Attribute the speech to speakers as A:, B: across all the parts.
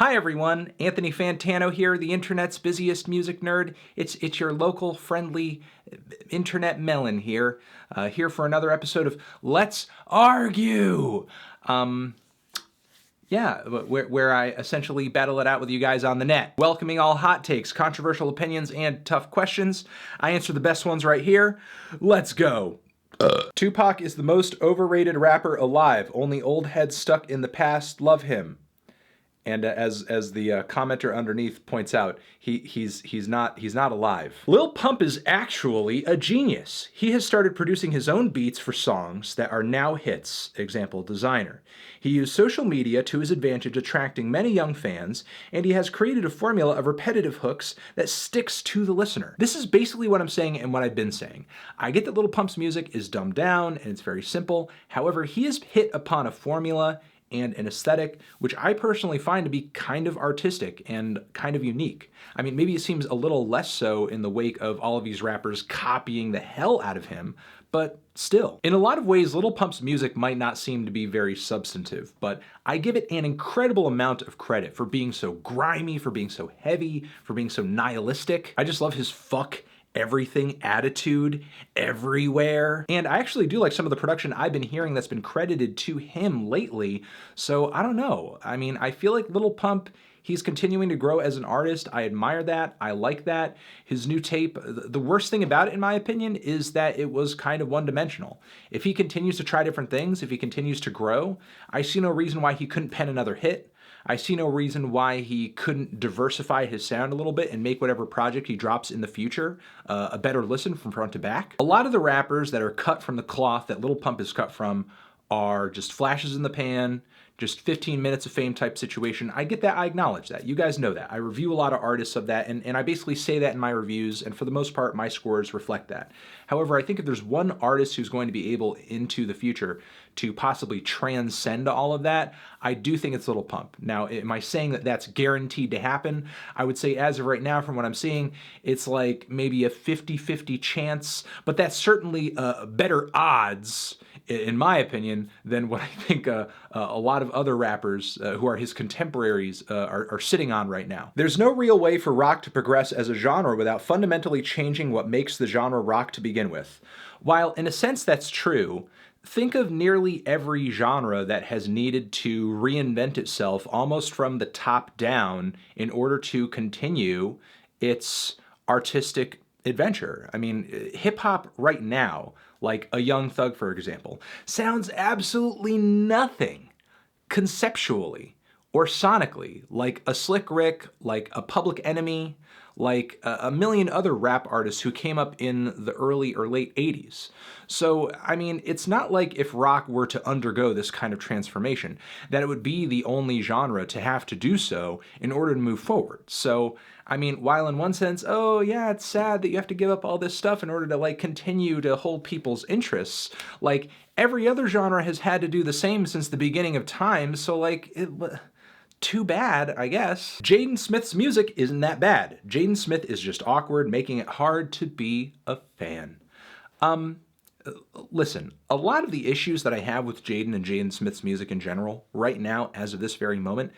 A: Hi everyone, Anthony Fantano here, the internet's busiest music nerd. It's your local friendly internet melon here, here for another episode of Let's Argue. Where I essentially battle it out with you guys on the net. Welcoming all hot takes, controversial opinions, and tough questions. I answer the best ones right here. Let's go. Tupac is the most overrated rapper alive. Only old heads stuck in the past love him. And as the commenter underneath points out, he's not alive. Lil Pump is actually a genius. He has started producing his own beats for songs that are now hits. Example, Designer. He used social media to his advantage, attracting many young fans, and he has created a formula of repetitive hooks that sticks to the listener. This is basically what I'm saying and what I've been saying. I get that Lil Pump's music is dumbed down and it's very simple. However, he has hit upon a formula and an aesthetic, which I personally find to be kind of artistic and kind of unique. I mean, maybe it seems a little less so in the wake of all of these rappers copying the hell out of him, but still. In a lot of ways, Lil Pump's music might not seem to be very substantive, but I give it an incredible amount of credit for being so grimy, for being so heavy, for being so nihilistic. I just love his fuck everything attitude everywhere. And I actually do like some of the production I've been hearing that's been credited to him lately. So I don't know. I mean, I feel like Lil Pump, he's continuing to grow as an artist. I admire that. I like that. His new tape, the worst thing about it, in my opinion, is that it was kind of one-dimensional. If he continues to try different things, if he continues to grow, I see no reason why he couldn't pen another hit. I see no reason why he couldn't diversify his sound a little bit and make whatever project he drops in the future a better listen from front to back. A lot of the rappers that are cut from the cloth that Lil Pump is cut from are just flashes in the pan, just 15 minutes of fame type situation. I get that, I acknowledge that. You guys know that. I review a lot of artists of that, and I basically say that in my reviews, and for the most part, my scores reflect that. However, I think if there's one artist who's going to be able into the future to possibly transcend all of that, I do think it's Lil Pump. Now, am I saying that that's guaranteed to happen? I would say as of right now, from what I'm seeing, it's like maybe a 50-50 chance, but that's certainly better odds, in my opinion, than what I think a lot of other rappers who are his contemporaries are sitting on right now. There's no real way for rock to progress as a genre without fundamentally changing what makes the genre rock to begin with. While in a sense that's true, think of nearly every genre that has needed to reinvent itself almost from the top down in order to continue its artistic adventure. I mean, hip-hop right now, like a Young Thug, for example, sounds absolutely nothing conceptually or sonically like a Slick Rick, like a Public Enemy, like a million other rap artists who came up in the early or late 80s. So, I mean, it's not like if rock were to undergo this kind of transformation, that it would be the only genre to have to do so in order to move forward. So, I mean, while in one sense, oh yeah, it's sad that you have to give up all this stuff in order to like continue to hold people's interests, like every other genre has had to do the same since the beginning of time, so like, too bad, I guess. Jaden Smith's music isn't that bad. Jaden Smith is just awkward, making it hard to be a fan. Listen, a lot of the issues that I have with Jaden and Jaden Smith's music in general, right now, as of this very moment,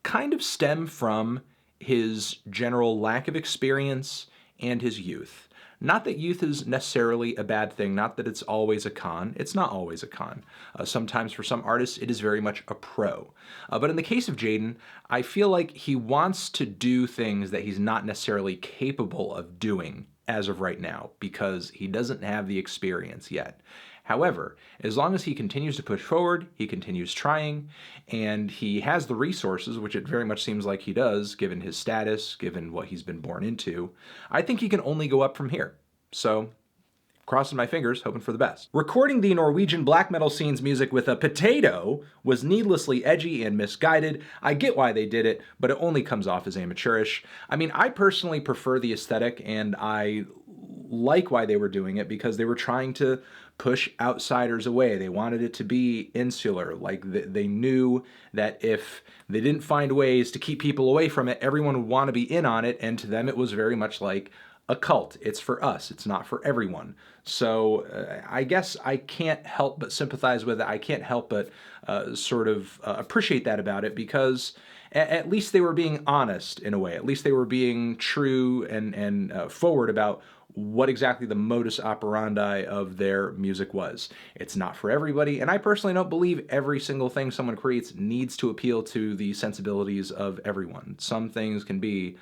A: kind of stem from his general lack of experience and his youth. Not that youth is necessarily a bad thing, not that it's always a con. It's not always a con. Sometimes for some artists, it is very much a pro. But in the case of Jaden, I feel like he wants to do things that he's not necessarily capable of doing as of right now because he doesn't have the experience yet. However, as long as he continues to push forward, he continues trying, and he has the resources, which it very much seems like he does, given his status, given what he's been born into, I think he can only go up from here. So, crossing my fingers, hoping for the best. Recording the Norwegian black metal scene's music with a potato was needlessly edgy and misguided. I get why they did it, but it only comes off as amateurish. I mean, I personally prefer the aesthetic, and I like why they were doing it because they were trying to push outsiders away. They wanted it to be insular. Like they knew that if they didn't find ways to keep people away from it, everyone would want to be in on it. And to them, it was very much like a cult. It's for us. It's not for everyone. So I guess I can't help but sympathize with it. I can't help but sort of appreciate that about it because At least they were being honest in a way. At least they were being true and forward about what exactly the modus operandi of their music was. It's not for everybody, and I personally don't believe every single thing someone creates needs to appeal to the sensibilities of everyone. Some things can be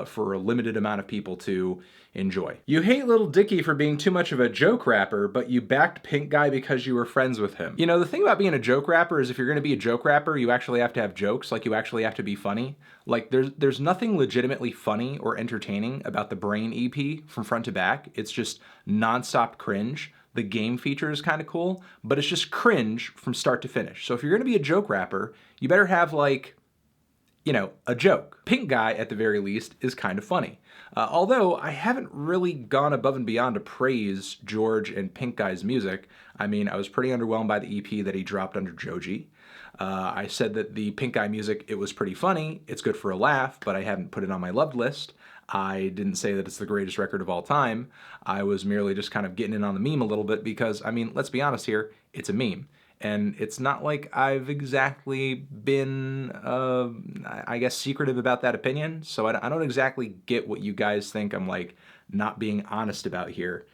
A: for a limited amount of people to enjoy. You hate Lil Dicky for being too much of a joke rapper, but you backed Pink Guy because you were friends with him. You know, the thing about being a joke rapper is if you're gonna be a joke rapper, you actually have to have jokes, like you actually have to be funny. Like there's nothing legitimately funny or entertaining about the Brain EP from front to back. It's just nonstop cringe. The game feature is kind of cool, but it's just cringe from start to finish. So if you're gonna be a joke rapper, you better have like, you know, a joke. Pink Guy, at the very least, is kind of funny. Although I haven't really gone above and beyond to praise George and Pink Guy's music. I mean, I was pretty underwhelmed by the EP that he dropped under Joji. I said that the Pink Guy music, it was pretty funny. It's good for a laugh, but I haven't put it on my loved list. I didn't say that it's the greatest record of all time. I was merely just kind of getting in on the meme a little bit because, I mean, let's be honest here, it's a meme. And it's not like I've exactly been, I guess, secretive about that opinion. So I don't exactly get what you guys think I'm like not being honest about here.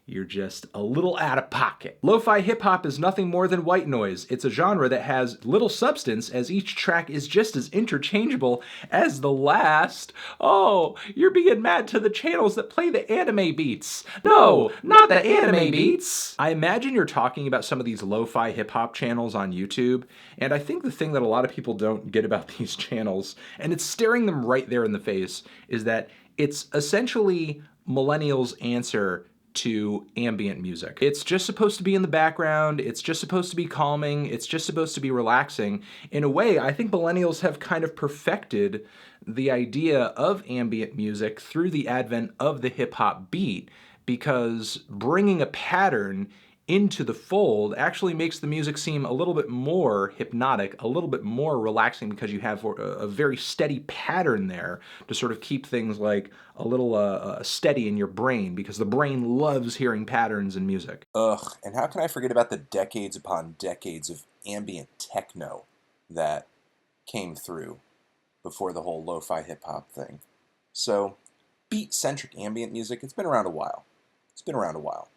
A: You're just a little out of pocket. Lo-fi hip-hop is nothing more than white noise. It's a genre that has little substance, as each track is just as interchangeable as the last. Oh, you're being mad to the channels that play the anime beats. No, not the anime beats. I imagine you're talking about some of these lo-fi hip-hop channels on YouTube, and I think the thing that a lot of people don't get about these channels, and it's staring them right there in the face, is that it's essentially millennials' answer to ambient music. It's just supposed to be in the background, it's just supposed to be calming, it's just supposed to be relaxing. In a way, I think millennials have kind of perfected the idea of ambient music through the advent of the hip-hop beat, because bringing a pattern into the fold actually makes the music seem a little bit more hypnotic, a little bit more relaxing, because you have a very steady pattern there to sort of keep things like a little steady in your brain, because the brain loves hearing patterns in music.
B: Ugh, and how can I forget about the decades upon decades of ambient techno that came through before the whole lo-fi hip-hop thing? So, beat-centric ambient music, it's been around a while. It's been around a while.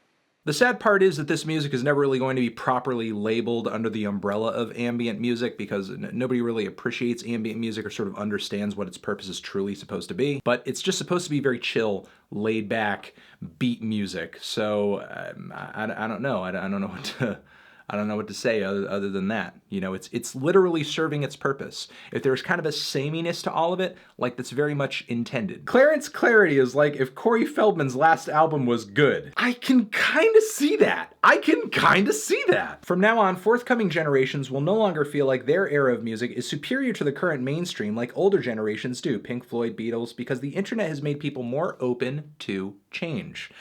A: The sad part is that this music is never really going to be properly labeled under the umbrella of ambient music, because nobody really appreciates ambient music or sort of understands what its purpose is truly supposed to be. But it's just supposed to be very chill, laid back, beat music. So I don't know. I don't know what to... I don't know what to say other than that. You know, it's literally serving its purpose. If there's kind of a sameness to all of it, like, that's very much intended. Clarence Clarity is like if Corey Feldman's last album was good. I can kind of see that. I can kind of see that. From now on, forthcoming generations will no longer feel like their era of music is superior to the current mainstream like older generations do, Pink Floyd, Beatles, because the internet has made people more open to change.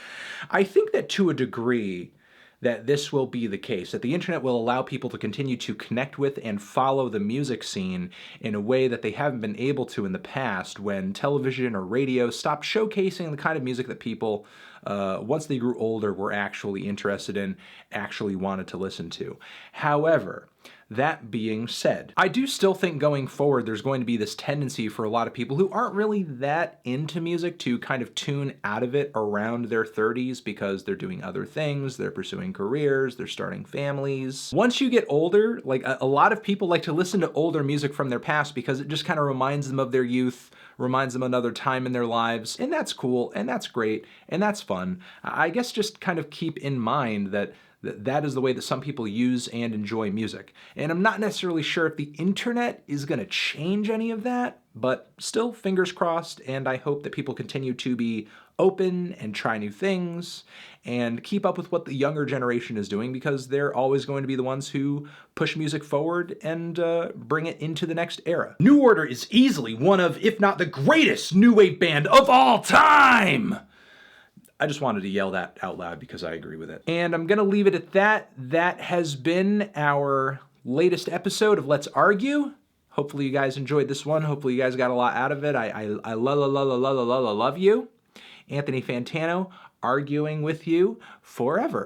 A: I think that to a degree, that this will be the case, that the internet will allow people to continue to connect with and follow the music scene in a way that they haven't been able to in the past, when television or radio stopped showcasing the kind of music that people, once they grew older, were actually interested in, actually wanted to listen to. However, that being said, I do still think going forward there's going to be this tendency for a lot of people who aren't really that into music to kind of tune out of it around their 30s, because they're doing other things, they're pursuing careers, they're starting families. Once you get older, like a lot of people like to listen to older music from their past because it just kind of reminds them of their youth, reminds them of another time in their lives, and that's cool, and that's great, and that's fun. I guess just kind of keep in mind that that is the way that some people use and enjoy music. And I'm not necessarily sure if the internet is going to change any of that, but still, fingers crossed, and I hope that people continue to be open and try new things and keep up with what the younger generation is doing, because they're always going to be the ones who push music forward and bring it into the next era. New Order is easily one of, if not the greatest new wave band of all time! I just wanted to yell that out loud because I agree with it. And I'm gonna leave it at that. That has been our latest episode of Let's Argue. Hopefully you guys enjoyed this one. Hopefully you guys got a lot out of it. I love you. Anthony Fantano, arguing with you forever.